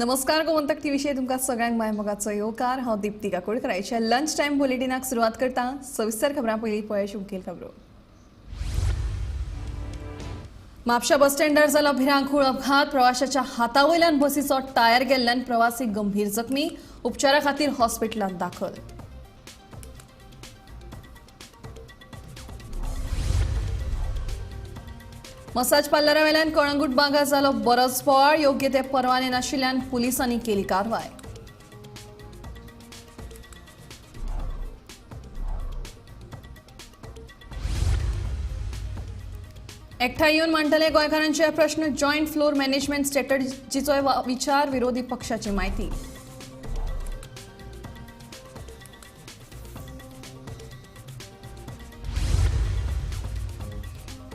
नमस्कार गोमंतक टी विषयी तुमका सगळ्यांक मायमोगाचो येवकार हांव दीप्ती काकोडकराच्या लंच टाइम बुलेटिनाक सुरवात करता सविस्तर खबरां पयलीं पळयाची मुखेल खबरो म्हापशा बस स्टँडार जालो भिरांकूळ अपघात प्रवाशाच्या हातावयल्यान बसीचो टायर गेल्ल्यान प्रवासी गंभीर जखमी उपचारा खातीर हॉस्पिटलांत दाखल मसाज पार्लरा वेल्यान कळंगूट भागात जालो बरोच बोवाळ योग्य ते परवाने नाशिल्ल्यान पुलिसांनी केली कारवाय एकठांय येवन मांडटले गोंयकारांचे प्रश्न जॉयंट फ्लोर मॅनेजमेंट स्ट्रॅटजीचो विचार विरोधी पक्षाची माहिती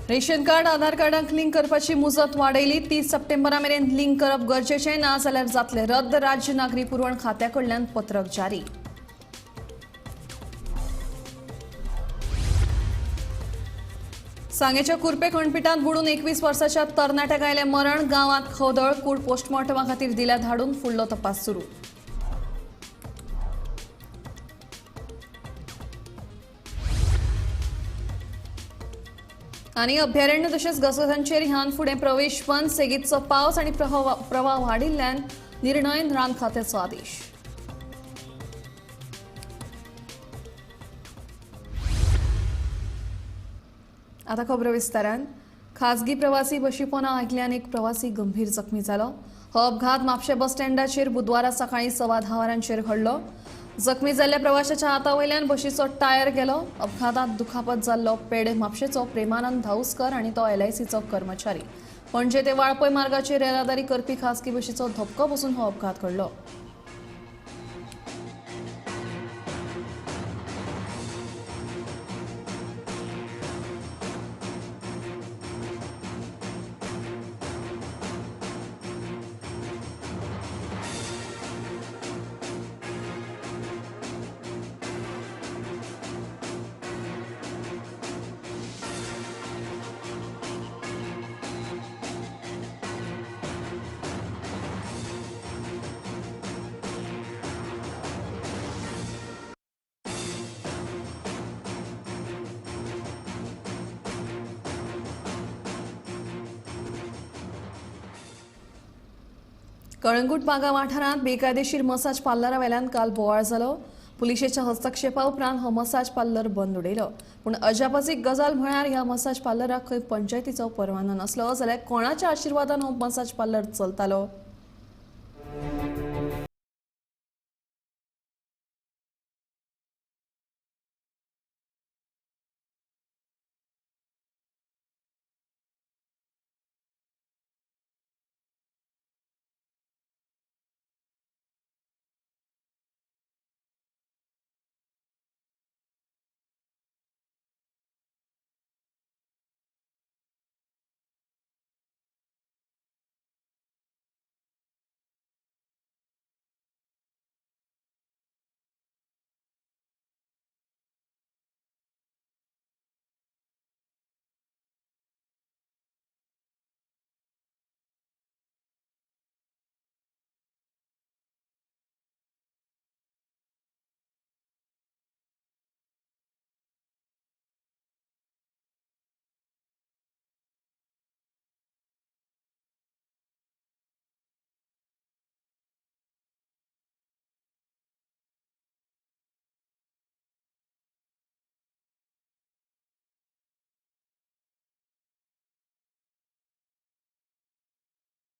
रेशन कार्ड आधार कार्डाक लिंक करपाची मुजत वाडयली 30 सप्टेंबरा मेरेन लिंक करप गरजेचें ना जाल्यार जातले रद्द राज्य नागरी पुरवण खात्याकडल्यान पत्रक जारी सांगेच्या कुरपे खंडपीठांत बुडून 21 वर्साच्या तरणाट्याक आयले मरण गांवांत खवदळ कूड पोस्टमॉर्टमा खातीर दिल्या धाडून फुडलो तपास सुरू आनी अभयारण्य तशेंच गजगजांचेर ह्यान फुडें प्रवेश बंद सेगीतचो पावस आनी प्रवाह वाडिल्ल्यान निर्णय रान खात्याचो आदेश आता खबरो विस्तारान खाजगी प्रवासी बशी पोना आयकल्यान एक प्रवासी गंभीर जखमी जालो हो अपघात म्हापशे बस स्टँडाचेर बुधवारा सकाळी 10:15 वरांचेर घडलो जखमी जाल्ल्या प्रवाशाच्या हातावयल्यान बशीचो टायर गेलो अपघातात दुखापत जाल्लो पेडे म्हापशेचो प्रेमानंद धाउस्कर आनी तो LICचो कर्मचारी पणजे ते वाळपय मार्गाचेर येरादारी करपी खाजगी बशीचो धपको बसून हो अपघात घडलो कळंगूट बागा वाठारांत बेकायदेशीर मसाज पार्लरा वेल्यान काल बोवाळ जालो पुलिशेच्या हस्तक्षेपा उपरांत हो मसाज पार्लर बंद उडयलो पूण अजापाची गजाल म्हळ्यार ह्या मसाज पार्लराक खंय पंचायतीचो परवानो नासलो जाल्यार कोणाच्या आशिर्वादान हो मसाज पार्लर चलतालो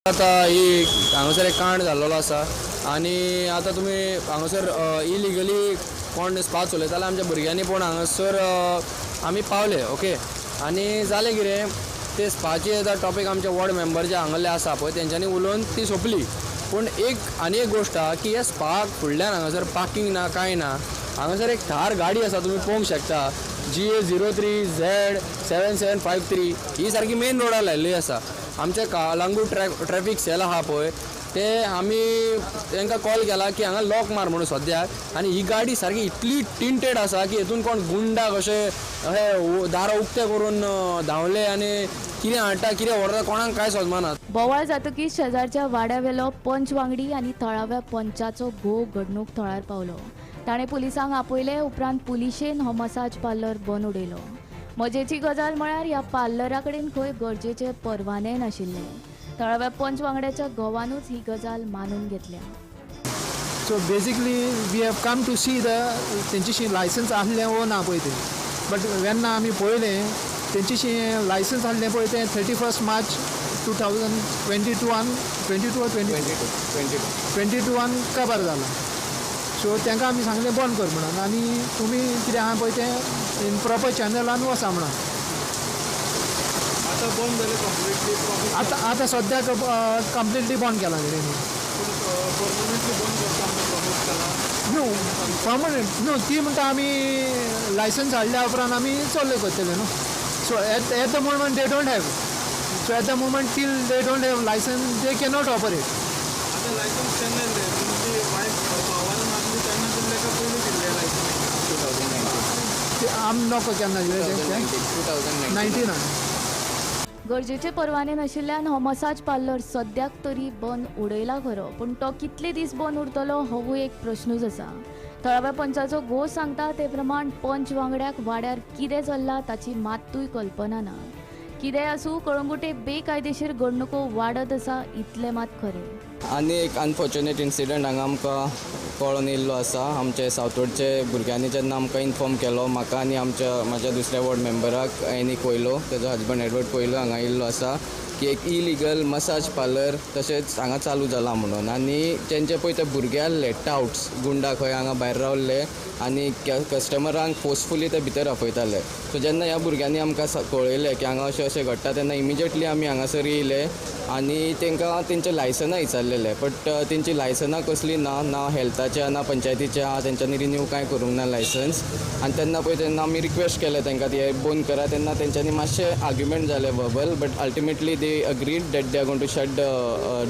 आता ही हांगासर एक कांड जाल्लो आसा आनी आतां तुमी हांगासर इलिगली कोण स्पा चलयता जाल्यार आमच्या भुरग्यांनी पूण हांगासर आमी पावले ओके आनी जालें कितें ते स्पाची टॉपीक आमचे वॉर्ड मेंबर जे हांगासले आसा पळय तेंच्यांनी उलोवन ती सोंपली पूण आनी एक गोश्ट आहा की ह्या स्पाक फुडल्यान हांगासर पार्किंग ना कांय ना हांगासर एक थार गाडी आसा तुमी पळोवंक शकता GA03Z7753 ही सारकी मेन रोडार लायिल्ली आसा. आमचे कालांगूट ट्रॅफिक सेल आहा पळय ते आमी तांकां कॉल केला की हांगा लॉक मार म्हणून सद्याक, आनी ही गाडी सारकी इतली टिंटेड आसा की हेतून कोण गुंडा कशे अशे दारां उक्ते करून धांवले आनी कितें हाडटा कितें व्हरता कोणाक कांय समजना. बोवाळ जातकीच शेजारच्या वाड्यावेलो पंच वांगडी आनी थळाव्या पंचाचो घोव घडणूक थळार पावलो. ताणें पुलिसांक आपयले, उपरांत पुलिशेन हो मसाज पार्लर बंद उडयलो. मजेची गजाल म्हळ्यार ह्या पार्लरा कडेन खंय गरजेचे परवाने नाशिल्ले. थळाव्या पंच वांगड्याच्या घोवानूच ही गजाल मानून घेतल्या. So basically we have come to see तेंचेशी लायसन्स आसलें वो ना पळय तें. बट वेन्ना आमी पळयलें तेंचेशी लायसन्स आसलें पळय तें 31 मार्च 2022 काबार जालां. सो तांकां आमी सांगलें बंद कर म्हणून, आनी तुमी कितें आहा पळय तें इन प्रॉपर चॅनलान वचा म्हणून. आतां सद्याक कंप्लिटली बंद केला तेणी. नो परमनंट नो, ती म्हणटा आमी लायसन्स हाडल्या उपरांत आमी चल्ले करतले न्हू. So at the moment they don't have. So at the moment till they don't have licence they cannot operate. आम नको केन्ना 19. गरजेचे परवाने नाशिल्ल्यान हो मसाज पार्लर सद्याक तरी बंद उडयला खरो, पूण तो कितले दीस बंद उरतलो होवूय एक प्रश्नूच आसा. थळाव्या पंचाचो घोव सांगता ते प्रमाण पंच वांगड्याक वाड्यार कितें चल्लां ताची मात्तूय कल्पना ना. कितेंय आसूं कळंगुटे बेकायदेशीर घडणुको वाडत आसा इतलें मात खरें. आनी एक अनफॉर्च्युनेट इन्सिडंट हांगा आमकां कळून येयल्लो आसा. आमचे सावथवडचे भुरग्यांनी जेन्ना आमकां इन्फॉर्म केलो, म्हाका आनी म्हाज्या दुसऱ्या वॉर्ड मेंबराक हेणी पळयलो, तेजो हजबंड एडवर्ड पळयलो हांगा येयल्लो आसा की एक इलिगल मसाज पार्लर तशेंच हांगा चालू जाला म्हणून. आनी जेंचे पळय ते भुरगे आसले टाउट्स गुंडा खंय हांगा भायर रावल्ले आनी कस्टमरांक फोर्सफुली ते भितर आपयताले. सो जेन्ना ह्या भुरग्यांनी आमकां कळयलें की हांगा अशें अशें घडटा तेन्ना इमिजिएटली आमी हांगासर येयले आनी तांकां तेंचे लायसनां विचारलेले. बट तेंची लायसनां कसली ना हेल्थाच्या ना पंचायतीचे आहा, तेंच्यांनी रिन्यू कांय करूंक ना लायसन्स. आनी तेन्ना पळय तेन्ना आमी रिक्वेस्ट केलें तांकां ती बंद करा. तेन्ना तेंच्यांनी मातशें आर्ग्युमेंट जालें verbal, but ultimately they agreed that they are going to shut the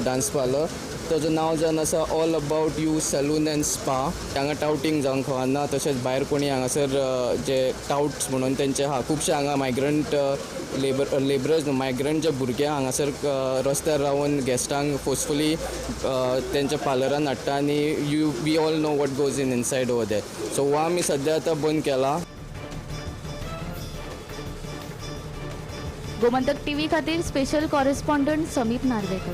dance parlour. ताचें नांव जावन आसा all about you salon and spa. हांगा टावटींग जावंक खवाना, तशेंच भायर कोणी हांगासर जे टाउट्स म्हणून तेंचे आहा खुबशे हांगा मायग्रंट लेबरर्स मायग्रंट जे भुरगे हांगासर रस्त्यार रावन गेस्टांक फोर्सफुली तेंच्या पार्लरान हाडटा आनी we all know what goes inside over there. So हो आमी सद्या आतां बंद केला. गोमंतक टीव्ही खातीर स्पेशल कॉरेस्पॉन्डंट समीप नार्वेकर.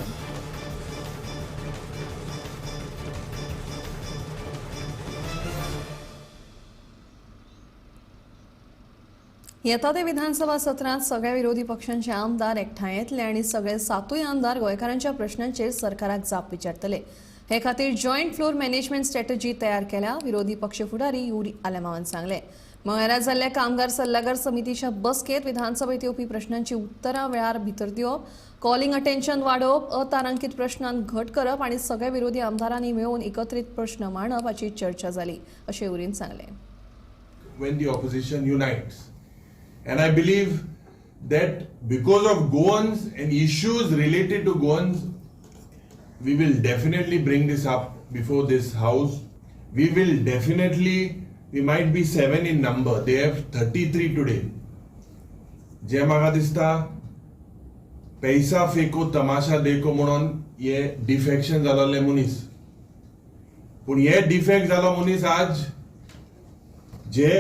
येता ते विधानसभा सत्रांत सगळ्या विरोधी पक्षांचे आमदार एकठांय येतले आनी सगळे 7 आमदार गोंयकारांच्या प्रश्नांचेर सरकाराक जाप विचारतले. हे खातीर जॉयंट फ्लोर मॅनेजमेंट स्ट्रॅटजी तयार केल्या, विरोधी पक्ष फुडारी युरी आलेमावान सांगले. मंगळारा जाल्ल्या कामगार सल्लागार समितीच्या बसकेत विधानसभेत येवपी प्रश्नांची उतरां वेळार भितर दिवप, कॉलिंग अटेन्शन वाडोवप, अतारांकीत प्रश्नांत घट करप आनी सगळ्या विरोधी आमदारांनी मेळून एकत्रीत प्रश्न मांडप हाची चर्चा जाली अशें युरीन सांगले. When the opposition unites. And I believe that because of Goans and issues related to Goans, we will definitely bring this up before this house. We might be 7 in number. They have 33 today. जे म्हाका दिसता पैसा फेको तमाशा देखो म्हणून हे defection जाल्ले मनीस. पूण हे डिफेक्ट जालो मनीस आज जे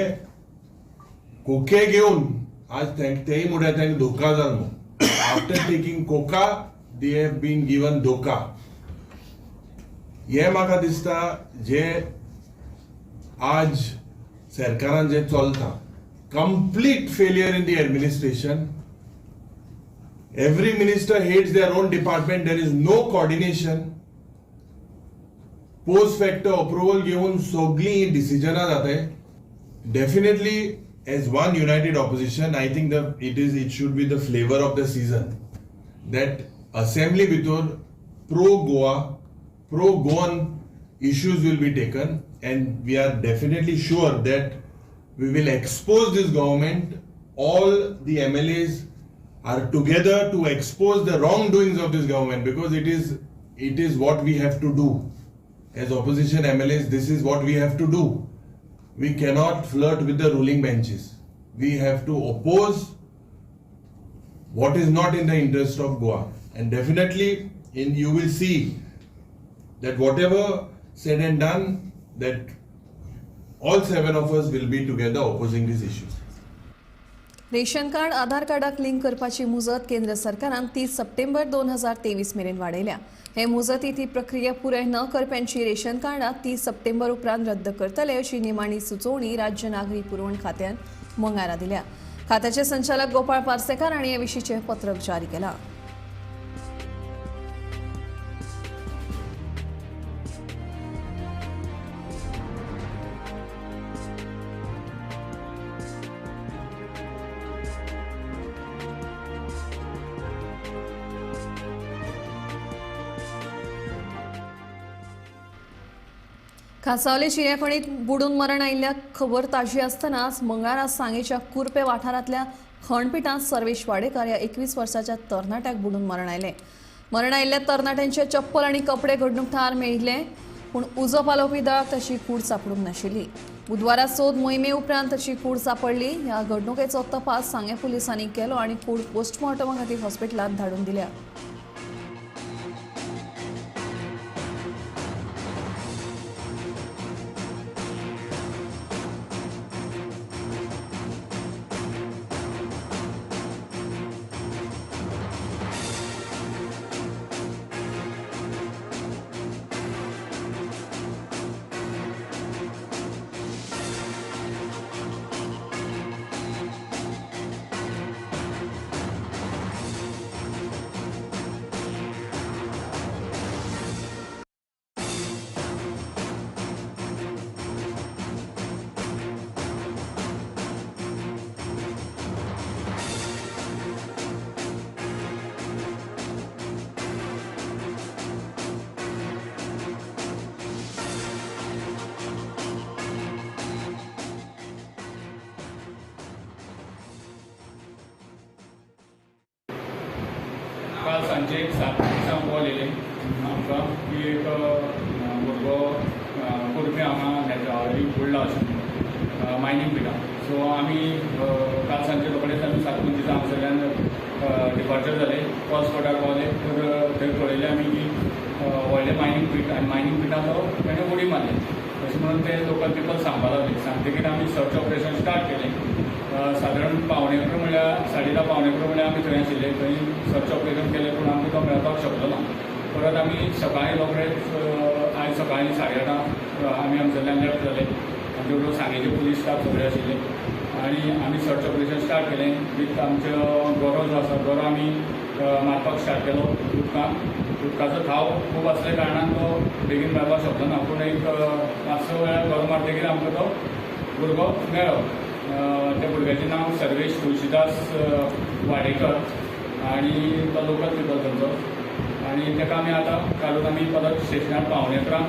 कोके घेऊन आज तेही मुळे त्यांनी धोका जालो. आफ्टर टेकिंग कोका दे हॅव बीन गिवन धोका. हे म्हाका दिसता जे आज सरकारान जे चलता complete failure in the administration. Every minister hates their own department. There is no coordination. Post factor approval घेऊन सगळी डिसिजनां जाताय. Definitely, as one united opposition, I think it should be the flavor of the season that assembly before pro-Goa, pro-Goan issues will be taken, and we are definitely sure that we will expose this government. All the MLAs are together to expose the wrongdoings of this government, because it is what we have to do. As opposition MLAs, this is what we have to do. We cannot flirt with the ruling benches. We have to oppose what is not in the interest of Goa. And definitely you will see that whatever said and done, that all 7 of us will be together opposing these issues. Ration card Aadhaar कार्डाक link करपाची मुजत केंद्र सरकारान 30 September 2023 मेरेन वाडयल्या. हे मुजतीत ही प्रक्रिया पुराय न करप्यांची रेशन कार्डां 30 सप्टेंबर उपरांत रद्द करतले अशी निमाणी सुचोवणी राज्य नागरी पुरवण खात्यान मंगळारा दिल्या. खात्याचे संचालक गोपाळ पार्सेकार हांणी हे विशींचे पत्रक जारी केलां. खासावले चिऱ्याखणीत बुडून मरण आयिल्ल्या खबर ताजी आसतनाच मंगळारा सांगेच्या कुरपे वाठारांतल्या खणपिटांत सर्वेश वाडेकर ह्या 21 वर्साच्या तरणाट्याक बुडून मरण आयलें. मरण आयिल्ल्या तरणाट्यांचे चप्पल आनी कपडे घडणूक थळार मेळिल्ले, पूण उजो पालोवपी दळाक तशी कूड सापडूंक नाशिल्ली. बुधवारा सोद मोहिमे उपरांत तशी कूड सापडली. ह्या घडणुकेचो तपास सांगे पुलिसांनी केलो आनी कूड पोस्टमॉर्टमा खातीर हॉस्पिटलांत धाडून दिल्या. काल सांजे 7 दिसांक कॉल येयलें आमकां की एक भुरगो कुरपे हांगा हेच्या हळदी बुडला अशें मायनींग पिटान. सो आमी काल सांजे रोखडेच आमी 7 दिसां हांगसरल्यान डिपार्चर जाले. कॉस्पॉटार पावले तर थंय पळयलें आमी की व्हडलें मायनींग पीट आनी मायनींग पिटाचो ताणें उडी मारली. अशें म्हणून ते लोकल पीपल सांगपाक लागले. सांगतकीर आमी सर्च ऑपरेशन स्टार्ट केलें. सादारण 11:15 म्हणल्यार 10:30 म्हणल्यार आमी थंय आशिल्ले. थंय सर्च ऑपरेशन केलें पूण आमकां तो मेळपाक शकलो ना. परत आमी सकाळीं रोखडेच आयज सकाळीं 8:30 आमी हांगसरल्यान लेफ्ट जाले. आमचे बरोबर सांगेचे पुलीस स्टाफ सगळे आशिल्ले आनी आमी सर्च ऑपरेशन स्टार्ट केलें. विथ आमचो गरो जो आसा गरो आमी मारपाक स्टार्ट केलो उदकाचो थाव खूब आसल्या कारणान तो बेगीन मेळपाक शकलो ना. पूण एक 5-6 वेळार गरो मारतकीर आमकां तो भुरगो मेळ्ळो. त्या भुरग्याचें नांव सर्वेश तुळशीदास वाडेकर आनी तो लोकल पीपल थंयचो. आनी ताका आमी आतां काडून आमी परत स्टेशनार 11:15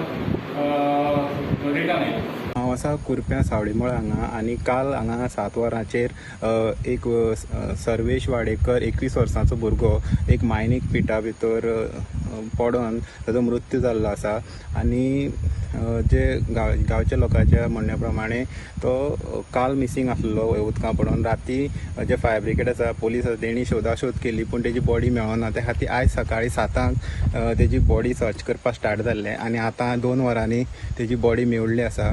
रिटर्न येयले. हांव आसा कुरप्या सावळीमळ हांगा आनी काल हांगा 7 वरांचेर एक सर्वेश वाडेकर 21 वर्सांचो भुरगो एक मायनींग पिटा भितर पडोन ताचो मृत्यू जाल्लो आसा. आनी जे गांवच्या लोकांच्या म्हणण्या प्रमाणे तो काल मिसींग आसलो उदकां पडोन. राती जे फायर ब्रिगेड आसा पुलीस आसा तेणी शोधाशोध केली पूण तेजी बॉडी मेळोना. त्या खातीर आयज सकाळीं 7:00 तेजी बॉडी सर्च करपाक स्टार्ट जाल्लें आनी आतां 2 वरांनी तेजी बॉडी मेवल्ली आसा.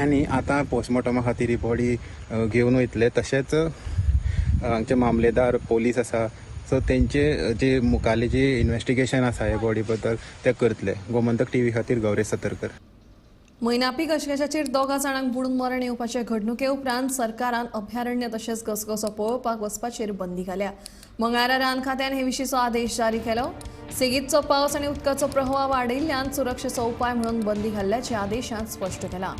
आनी आतां पोस्टमॉर्टमा खातीर ही बॉडी घेवन वयतले. तशेंच हांगचे मामलेदार पोलीस आसा सो तेंचे जे मुखाल्ले जे इन्वेस्टिगेशन आसा हे बॉडी बद्दल ते करतले. गोमंतक टीव्ही खातीर गौरेश सतरकर. मैनापी कशकशाचेर 2 जाणांक बुडून मरण येवपाचे घडणुके उपरांत सरकारान अभयारण्य तशेंच घसघसो पळोवपाक वचपाचेर बंदी घाल्या. मंगळारा रान खात्यान हे विशींचो आदेश जारी केलो. सेगीतचो पावस आनी उदकाचो प्रवाह वाडयिल्ल्यान सुरक्षेचो उपाय म्हणून बंदी घाल्ल्याचे आदेशांत स्पश्ट केलां.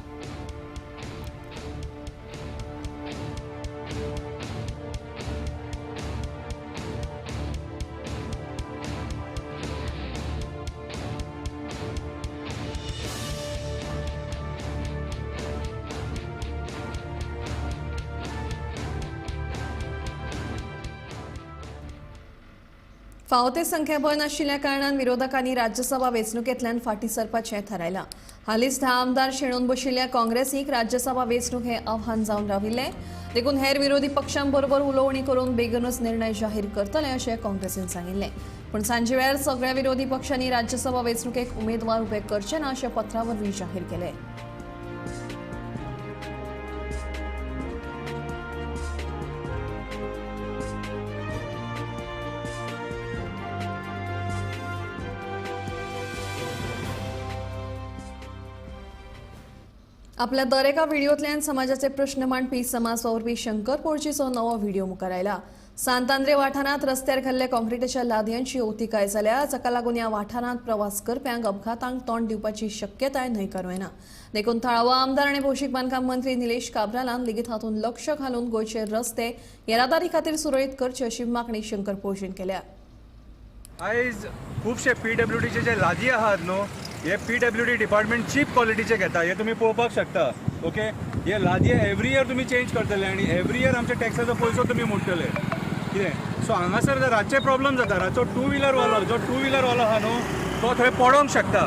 फावते संख्याबळ नाशिल्ल्या कारणान विरोधकांनी राज्यसभा वेंचणुकेंतल्यान फाटीं सरपाचें थारायलां. हालींच 10 आमदार शेणून बशिल्ल्या काँग्रेसीक राज्यसभा वेंचणूक हें आव्हान जावन राविल्लें. देखून हेर विरोधी पक्षांबरोबर उलोवणी करून बेगीनच निर्णय जाहीर करतले अशें काँग्रेसीन सांगिल्लें. पूण सांजे वेळार सगळ्या विरोधी पक्षांनी राज्यसभा वेंचणुकेक उमेदवार उबे करचे ना अशें पत्रा वरवीं जाहीर केलें. आपल्या दर एका व्हिडिओतल्यान समाजाचे प्रश्न मांडपी समाज वावुरपी शंकर पोळचीचो नवो व्हिडिओ मुखार आयला. सांतांद्रे वाठारांत रस्त्यार घाल्ल्या काँक्रिटाच्या लादयांची ओतिकाय जाल्या, जाका लागून ह्या वाठारांत प्रवास करप्यांक अपघातांक तोंड दिवपाची शक्यताय न्हयकार वयना. देखून थळावो आमदार आनी भौशीक बांदकाम मंत्री निलेश काब्रालान लेगीत हातूंत लक्ष घालून गोंयचे रस्ते येरादारी खातीर सुरळीत करचे अशी मागणी शंकर पोळचीन केल्या. आयज खुबशे PWDचे जे लादी आहात न्हू, हे PWD डिपार्टमेंट चीप क्वॉलिटीचे घेता, हे तुम्ही पळोवपाक शकता. ओके, हे लादये एवरी इयर तुम्ही चेंज करतले आनी एवरी इयर आमच्या टॅक्साचो पयसो तुम्ही मोडटले. कितें सो हांगासर जर रातचे प्रॉब्लम जाता, रातचो टू व्हिलर वालो आहा न्हू, तो थंय पडोंक शकता.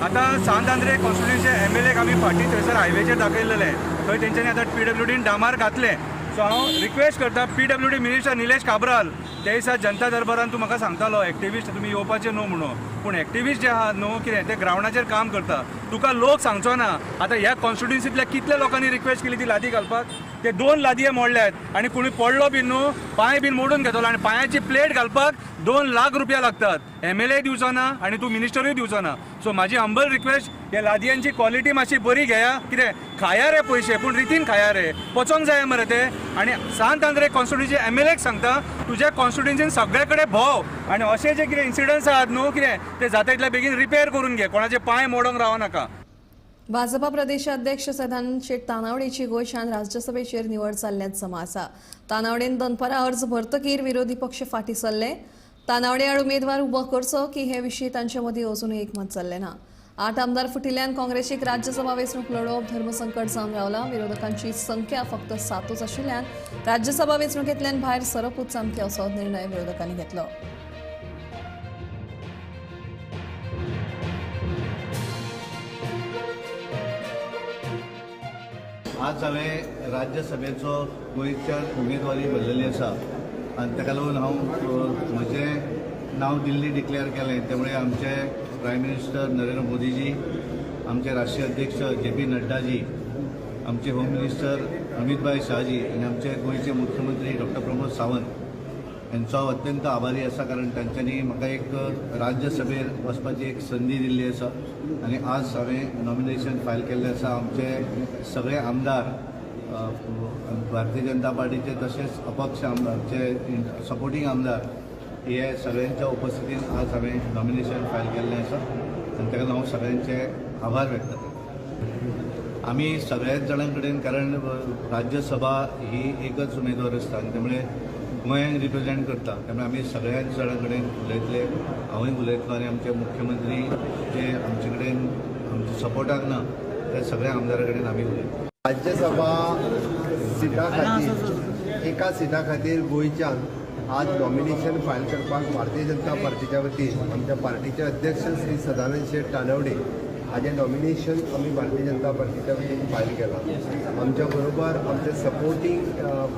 आतां सांतांद्रे कॉन्स्टिट्युन्सीचे MLAक आमी फाटीं थंयसर हायवेचेर दाखयलेले, थंय तेंच्यांनी आतां PWDन डामार घातले. सो हांव रिक्वेस्ट करता PWD मिनिस्टर निलेश काब्राल, ते दिसा जनता दरबारान तूं म्हाका सांगतालो एक्टिविस्ट तुमी येवपाचे न्हू म्हणून, पूण एक्टिविस्ट जे आहात न्हू कितें ते ग्रावंडाचेर काम करता, तुका लोक सांगचो ना. आतां ह्या कॉन्स्टिट्युन्सींतल्या कितल्या लोकांनी रिक्वेस्ट केली ती लादी घालपाक, ते 2 लादये मोडल्यात आनी कोणी पडलो बीन न्हू पांय बीन मोडून घेतलो आनी पांयाची प्लेट घालपाक 2 लाख रुपया लागतात. MLA दिवचो ना आनी तूं मिनिस्टरूय दिवचो ना. सो म्हाजी हंबल रिक्वेस्ट, ह्या लादयांची क्वॉलिटी मातशी बरी घेया. कितें खाया रे पयशे, पूण रितीन खाया रे, पचोंक जाय मरे ते. आनी सांतांद्रे कॉन्स्टिट्युन्सीचे MLAक सांगता, तुज्या कॉन्स्टिट्युन्सीन सगळे कडेन भोंव आनी अशे जे कितें इन्सिडंट्स आहात न्हू कितें ते जाता तितले बेगीन रिपेर करून घे, कोणाचे पांय मोडोंक रावो नाका. भाजपा प्रदेशाध्यक्ष सदानंद शेट तानावडेची गोंयच्यान राज्यसभेचेर निवड जाल्ल्यान समा आसा. तानावडेन दनपारां अर्ज भरतकीर विरोधी पक्ष फाटीं सरले. तानावडे आड उमेदवार उबो करचो की हे विशीं तांचे मदीं अजूनय एकमत जाल्लें ना. 8 आमदार फुटिल्ल्यान काँग्रेसीक राज्यसभा वेंचणूक लडोवप धर्मसंकट जावन रावला. विरोधकांची संख्या फक्त 7च आशिल्ल्यान राज्यसभा वेंचणुकेंतल्यान भायर सरपूच सामके असो निर्णय विरोधकांनी घेतलो. आज हांवें राज्यसभेचो गोंयच्यान उमेदवारी भरलेली आसा आनी ताका लागून हांव म्हजें नांव दिल्ली डिक्लेअर केलें. त्यामुळे आमचे प्रायम मिनिस्टर नरेंद्र मोदीजी, आमचे राष्ट्रीय अध्यक्ष JP नड्डाजी, आमचे होम मिनिस्टर अमित भाई शाहजी आनी आमचे गोंयचे मुख्यमंत्री डॉ. प्रमोद सावंत यांचो हांव अत्यंत आभारी आसा, कारण तांच्यांनी म्हाका एक राज्यसभेर वचपाची एक संदी दिल्ली आसा आनी आज हांवें नॉमिनेशन फायल केल्लें आसा. आमचे सगळे आमदार भारतीय जनता पार्टीचे तशेंच अपक्ष आमदार, सपोर्टींग आमदार हे सगळ्यांच्या उपस्थितीन आज हांवें नॉमिनेशन फायल केल्लें आसा आनी ताका लागून हांव सगळ्यांचे आभार व्यक्त करता. आमी सगळ्याच जाणां कडेन, कारण राज्यसभा ही एकच उमेदवार आसता आनी त्यामुळे गोंयांक रिप्रेझेंट करता, त्यामुळे आमी सगळ्याच जाणां कडेन उलयतले. हांवूय उलयतलो आनी आमचे मुख्यमंत्री जे आमचे कडेन आमच्या सपोर्टाक ना त्या सगळ्या आमदारा कडेन आमी उलयतले. राज्यसभा सिटा खातीर एका सिटा खातीर गोंयच्यान आज नॉमिनेशन फायल करपाक भारतीय जनता पार्टीच्या वतीन आमच्या पार्टीचे अध्यक्ष श्री सदानंद शेट तानावडे हाजें नॉमिनेशन आमी भारतीय जनता पार्टीच्या वतीन फायल केलां. आमच्या बरोबर आमचे सपोर्टींग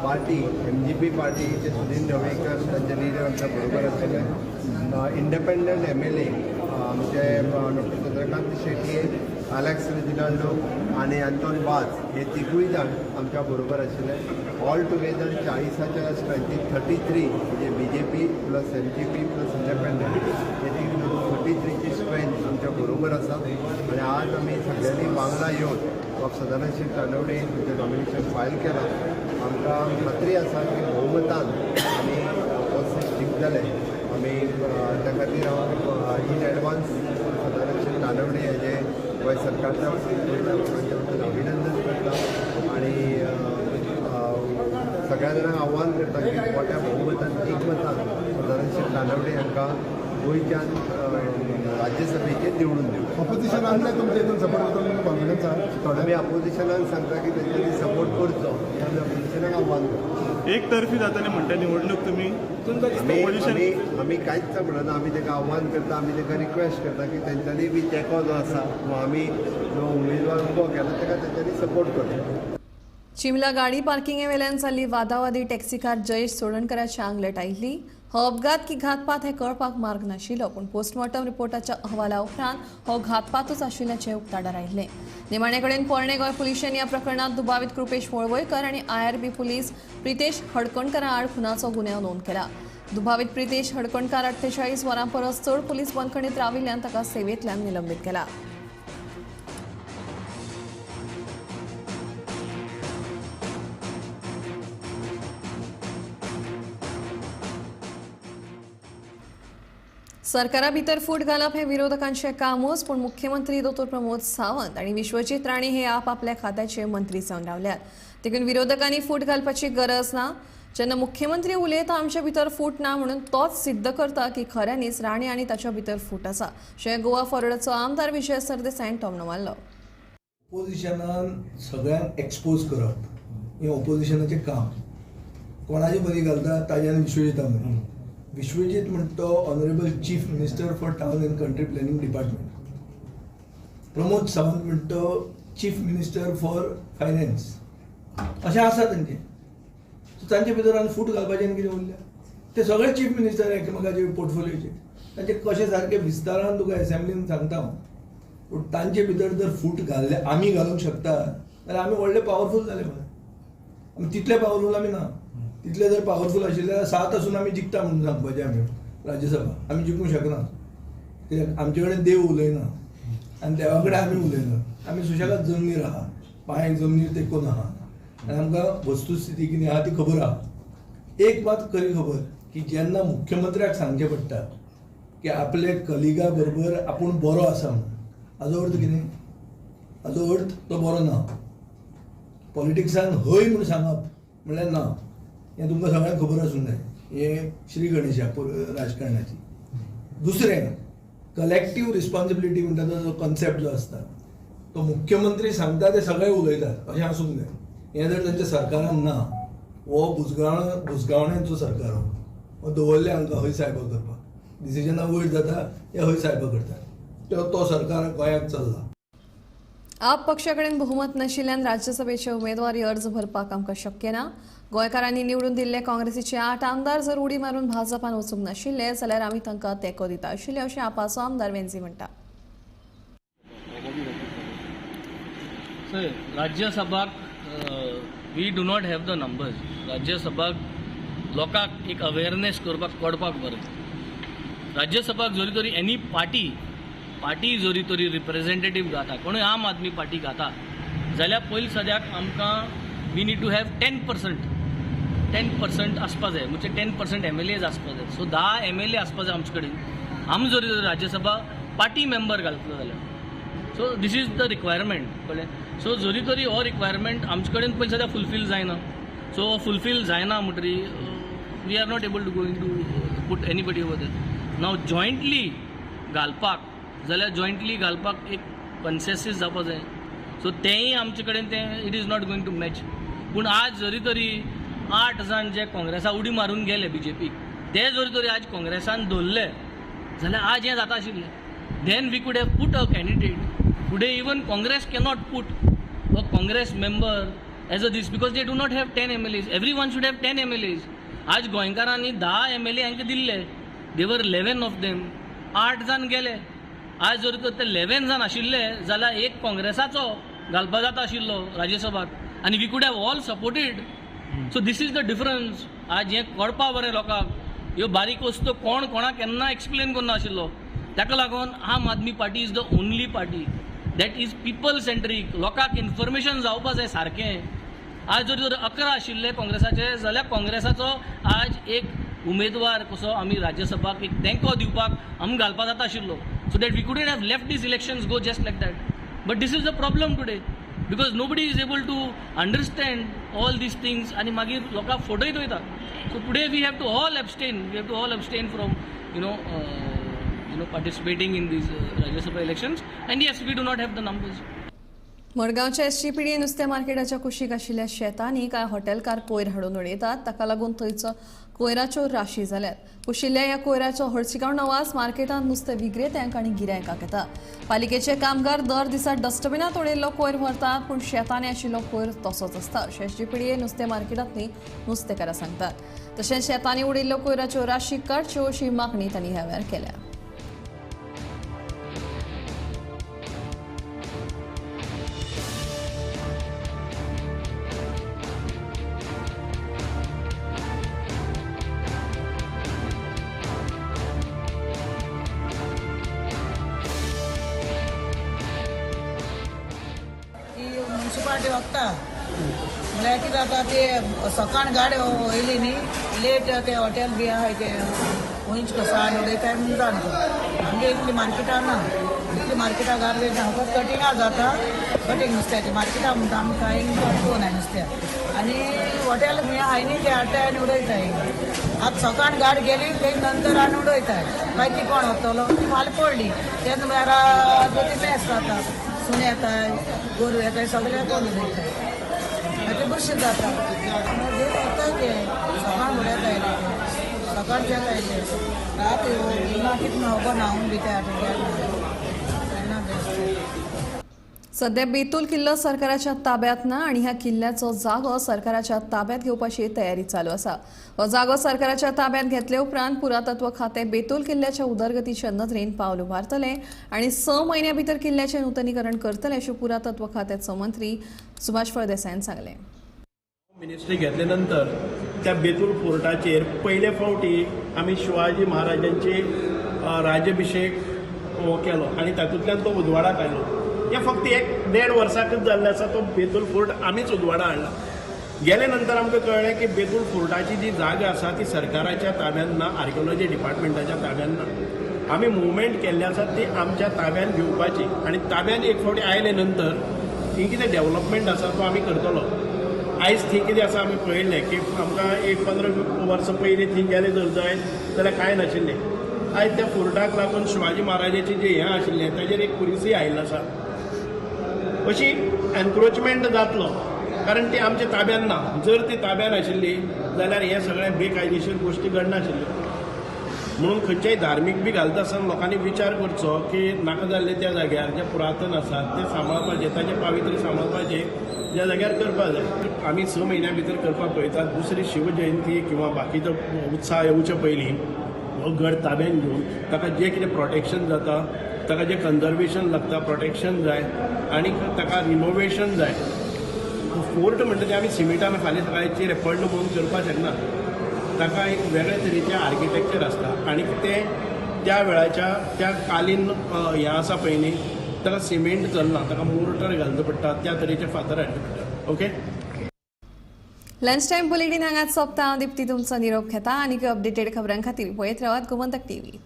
पार्टी MGP पार्टीचे सुनील ढवळीकर तांचे लिडर आमच्या बरोबर आशिल्ले. इंडिपेंडंट MLA आमचे डॉ. चंद्रकांत शेट्ये, अलेक्स रेजिनाल्डो आनी आंतोन बाज हे तिगूय जाण आमच्या बरोबर आशिल्ले. ऑल टुगेदर 40च्या स्ट्रेंथीन 33 म्हणजे BJP plus MGP plus independent हे 33ची स्ट्रेंथ आमच्या बरोबर आसा आनी आज आमी सगळ्यांनी वांगडा येवन बाब सदानंद शेट तानावडे हांचें नॉमिनेशन फायल केलां. आमकां खात्री आसा की भोवमतान आमी पोस्ट जिखतले. आमी त्या खातीर हांव इन एडवान्स सदानंद शेट तानावडे हेजे गोंय सरकारच्या वतीन अभिनंदन करता आनी सगळ्या जाणांक आव्हान करता की मोठ्या भोवमतान एकमतान सदानंद शेट तानावडे हांकां गोंयच्यान राज्यसभेचेर निवडून दिवं. ऑपोजिशनान तुमच्या हितून सपोर्ट करता कॉन्फिडन्स आहा? आमी ऑपोजिशनाक सांगता की तेंच्यांनी सपोर्ट करचो, आमी ऑपोजिशनाक आव्हान करता. एकतर्फी जाताना म्हणटा निवडणूक तुम्ही आम्ही कांयच म्हणना. आमी ताका आव्हान करता, आमी ताका रिक्वेस्ट करता की तेंच्यांनी बी तेंको जो आसा तो आमी जो उमेदवार उबो केला ताका तेंच्यांनी सपोर्ट करता. चिमला गाडी पार्किंगे वेल्यान जाल्ली वादावादी टॅक्सीकार जयेश सोडणकराच्या आंगलेट आयिल्ली. हो अपघात की घातपात हे कळपाक मार्ग नाशिल्लो, पूण पोस्टमॉर्टम रिपोर्टाच्या अहवाला उपरांत हो घातपातूच आशिल्ल्याचे उक्ताडार आयिल्ले. निमाणे कडेन पोरणे गोंय पुलिशेन ह्या प्रकरणात दुबावित कृपेश वळवयकर आनी IRB पुलीस प्रितेश हडकणकारा आड खुनाचो गुन्यांव नोंद केला. दुबावित प्रितेश हडकणकार 48 वरां परस चड पुलीस बंदखणीत राविल्ल्यान ताका सेवेंतल्यान निलंबीत केला. सरकारा भितर फूट घालप हे विरोधकांचे कामूच, पण मुख्यमंत्री डॉ प्रमोद सावंत आणि विश्वजीत राणे हे आपापल्या खात्याचे मंत्री जावन रावल्यात. देखून विरोधकांनी फूट घालपाची गरज ना. जेन्ना मुख्यमंत्री उलयता आमच्या भितर फूट ना म्हणून तोच सिद्ध करता की खऱ्यांनीच राणे आनी ताच्या भितर फूट आसा, अशें गोवा फॉरवर्डचो आमदार विजय सरदेसायन टोमणो मारलो. ओपोजिशनान सगळ्यांक एक्सपोज करप हें ओपोजिशनाचें काम. कोणाची बरी घालता ताज्यान विश्वजीता बरी. विश्वजीत म्हणटा तो honourable chief minister for town end country planning department. Pramod Sawant म्हणटा तो चीफ मिनिस्टर फॉर फायनान्स. अशें आसा तांचें. सो तांचे भितर आनी फूट घालपाचें कितें उरलें. ते सगळे चीफ मिनिस्टर एकामेकाचे पोर्टफोलियोचे. तांचे कशें सारकें विस्तारान तुका असेंब्लीन सांगता हांव. पूण तांचे भितर जर फूट घाल्ले आमी घालूंक शकता जाल्यार आमी व्हडले पावरफूल जाले मरे. आमी तितले पावरफूल आमी ना. तितले जर पावरफूल आशिल्ले जाल्यार 7 आसून आमी जिखता म्हणून सांगपाचें आमी राज्यसभा. आमी जिखूंक शकना कित्याक आमचे कडेन देव उलयना आनी देवा कडेन आमी उलयना. आमी सुशेगाद जमनीर आहा, पांयांक जमनीर तेंकून आहा आनी आमकां वस्तुस्थिती कितें आहा ती खबर आहा. एक मात खरी खबर की जेन्ना मुख्यमंत्र्याक सांगचें पडटा की आपले कलिगा बरोबर आपूण बरो आसा म्हणून, हाजो अर्थ कितें? हाजो अर्थ तो बरो ना. पॉलिटिक्सान हय म्हणून सांगप म्हणल्यार ना. हें तुमकां सगळ्यांक खबर आसूंक जाय. हें श्री गणेशा राजकारणाची. दुसरें कलेक्टीव रिस्पॉन्सिबिलिटी म्हणटा तो कॉन्सेप्ट जो आसता तो मुख्यमंत्री सांगता ते सगळे उलयतात अशें आसूंक जाय. हें जर तांच्या सरकारान ना, हो बुजगावण्यांचो सरकार हो दवरले हांकां हय सायबा करपाक. डिसिजनां वयर जाता ते हय सायबा करतात. तो सरकार गोंयांत चल्ला. आप पक्षाकडेन बहुमत नाशिल्ल्यान राज्यसभेचे उमेदवारी अर्ज भरपाक आमकां शक्य ना. गोंयकारांनी निवडून दिल्ले काँग्रेसीचे 8 आमदार जर उडी मारून भाजपान वचूंक नाशिल्ले जाल्यार आमी तांकां तेंको दिता आशिल्ले अशें आपाचो आमदार वेंझी म्हणटा. राज्यसभाक we do not have the numbers. राज्यसभाक लोकांक एक अवेरनेस करपाक कळपाक बरें. राज्यसभाक जोरी तरी एनी पार्टी जोरी तरी रिप्रेझेंटेटीव जाता, कोणूय आम आदमी पार्टी घाता जाल्यार पयलीं सद्याक आमकां वी नीड टू हॅव 10% आसपा जाय. म्हणजे 10% MLAs आसपा जाय. सो 10 MLA आसपा जाय आमचे कडेन. आमी जोरी तरी राज्यसभा पार्टी मेंबर घालतलो जाल्यार. So this is the requirement. कळ्ळें. सो जोरी तरी हो रिक्वायरमेंट आमचे कडेन पयलीं सद्या फुलफील जायना. सो फुलफील जायना म्हणटरी we are not able to going to put anybody over there. नाव जॉयंटली घालपाक जाल्यार जॉयंटली घालपाक एक कन्सेसीस जावपा जाय. सो तेंय आमचे कडेन तें it is not going to match. पूण आज जरी तरी 8 जाण जे काँग्रेसा उडी मारून गेले BJPक ते जरी तरी आज काँग्रेसान दवरले जाल्यार आज हें जाता आशिल्लें. Then we could have put a candidate. Today even Congress cannot put a Congress member as a this because they do not have 10 MLAs. Every one should have 10 MLAs. आज गोंयकारांनी 10 MLA हांकां दिल्ले. देवर 11 ऑफ देम. 8 जाण गेले. आज जर तर ते 11 जाण आशिल्ले जाल्यार एक काँग्रेसाचो घालपा जाता आशिल्लो राज्यसभाक आनी we could have all supported. So this is the difference. आज हें कळपा बरें लोकांक. ह्यो बारीक वस्तू कोण कोणाक केन्ना एक्सप्लेन करना आशिल्लो. ताका लागून Aam Aadmi Party is the only party that is people centric. लोकांक इन्फॉर्मेशन जावपा जाय सारकें. आज जर तर 11 आशिल्ले काँग्रेसाचे जाल्यार काँग्रेसाचो आज एक उमेदवार कसो आमी राज्यसभाक एक तेंको दिवपाक आमी घालपा जाता आशिल्लो. So that we couldn't have left these elections go just like that. But this is the problem today because nobody is able to understand all these things and magir loka photoy doita. So today we have to all abstain. We have to all abstain from participating in these Rajya Sabha elections. And yes, we do not have the numbers. मडगांवच्या एसटीपीडी नुस्तें मार्केटाच्या कुशीक आशिल्ल्या शेतांनी कांय हॉटेलकार कोयर हाडून उडयतात ताका लागून थंयचो कोयराच्यो राशी जाल्यात. कुशिल्ल्या ह्या कोयराचो हळशिकावण नवाज मार्केटांत नुस्तें विक्रेत्यांक आनी गिरायकांक येता. पालिकेचे कामगार दर दिसा डस्टबिनांत उडयल्लो कोयर व्हरतात पूण शेतांनी आशिल्लो कोयर तसोच आसता अशें एसटीपीडी नुस्तें मार्केटांतली नुस्तेकारां सांगतात. तशेंच शेतांनी उडयल्ल्यो कोयराच्यो राशी काडच्यो अशी मागणी तांणी ह्या वेळार केल्या. म्युन्सिपालिटी वखता म्हळ्यार कितें जाता ते सकाळ गाड्यो येयली न्ही लेट ते हॉटेल बी आहाय ते खंयच कसाय उडयताय म्हूण जाणा आमगे इतली मार्केटां ना इतली मार्केटां गार्बेज ना फक्त कटिंगां जाता कटींग नुस्त्याची मार्केटां म्हणटा आमकां कांय कटोवन हाय नुस्त्या आनी हॉटेल खंय आहाय न्ही ते हाडटाय आनी उडयताय. आतां सकाळ गाडी गेली ते नंतर आनी उडयताय काय ती कोण व्हरतलो ती फाल्यां पडली तेन्ना म्हळ्यार ते मेस जाता सुणे येताय गोरू येताय सगळे कोण उडयताय ते बुरशीं जाता येता ते सकाळ उडयता येयले सकाळ येता येयले रात ना कितें खबर न्हांवून बी त्या तेन्ना बेस्ट. सध्या बेतूल किल्लो सरकाराच्या ताब्यात ना आणि ह्या किल्ल्याचो जागो सरकाराच्या ताब्यात घेवपाची तयारी चालू आसा. हो जागो सरकाराच्या ताब्यात घेतले उपरांत पुरातत्व खाते बेतूल किल्ल्याच्या उदरगतीच्या नदरेन पावल उबारतले आणि 6 म्हयन्या भितर किल्ल्याचे नूतनीकरण करतले अशें पुरातत्व खात्याचो मंत्री सुभाष फळदेसायान सांगले. मिनिस्ट्री घेतले नंतर त्या बेतूल फोर्टाचेर पयले फावटी आमी शिवाजी महाराजांचे राज्याभिषेक केलो आणि तातूंतल्यान तो उजवाडाक आयलो. हे फक्त 1.5 वर्सांकच जाल्ले आसा तो बेतूल फोर्ट आमीच उजवाडा हाडला. गेले नंतर आमकां कळ्ळें की बेतूल फोर्टाची जी जागा आसा ती सरकाराच्या ताब्यान ना आर्किओलॉजी डिपार्टमेंटाच्या ताब्यान ना. आमी मुवमेंट केल्ली आसा ती आमच्या ताब्यान घेवपाची आणि ताब्यान एक फावटी आयले नंतर थंय कितें डेव्हलपमेंट आसा तो आमी करतलो. आयज थंय कितें आसा आमी पळयल्लें की आमकां 15 वर्सां पयलीं थंय गेले जर जायत जाल्यार कांय नाशिल्लें. आयज त्या फोर्टाक लागून शिवाजी महाराजाचें जें हें आशिल्लें ताजेर एक पुलिसूय आयिल्लो आसा. अशी एनक्रोचमेंट जातलो कारण ती आमच्या ताब्यान ना. जर ती ताब्यान आशिल्ली जाल्यार हे सगळें बेकायदेशीर गोश्टी घडनाशिल्ल्यो. म्हणून खंयच्याय धार्मीक बी घालता आसतना लोकांनी विचार करचो की नाका जाल्ले त्या जाग्यार जे पुरातन आसात ते सांबाळपाचे ताजे पावित्र्य सांबाळपाचे ज्या जाग्यार करपाक जाय. आमी 6 म्हयन्या भितर करपाक पळयतात. दुसरी शिवजयंती किंवा बाकीचो उत्सव येवचे पयलीं हो गड ताब्यान घेवन ताका जें कितें प्रोटेक्शन जाता ताका जें कन्जर्वेशन लागता प्रोटेक्शन जाय आनी ताका रिनोवेशन जाय. फोर्ट म्हणटा तें आमी सिमेंटान फाल्यां सकाळची रेपडलो म्हणून करपाक शकना. ताका एक वेगळे तरेचें आर्किटेक्चर आसता आनी तें त्या वेळाच्या त्या कालीन हें आसा पळय न्ही ताका सिमेंट चलना ताका मोर्टर घालचो पडटा त्या तरेचे फातर हाडचे पडटा. ओके. लंच टायम बुलेटिन हांगाच सोंपता. हांव दिप्ती तुमचो निरोप घेता आनी अपडेटेड खबरां खातीर पळयत रावात गोमंतक टीव्ही.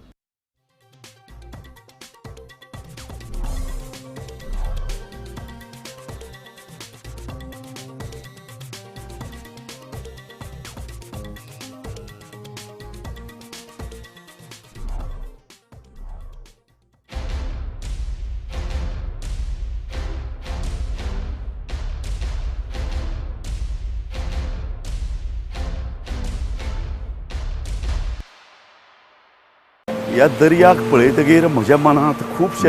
ह्या दर्याक पळयतगीर म्हज्या मनांत खुबशे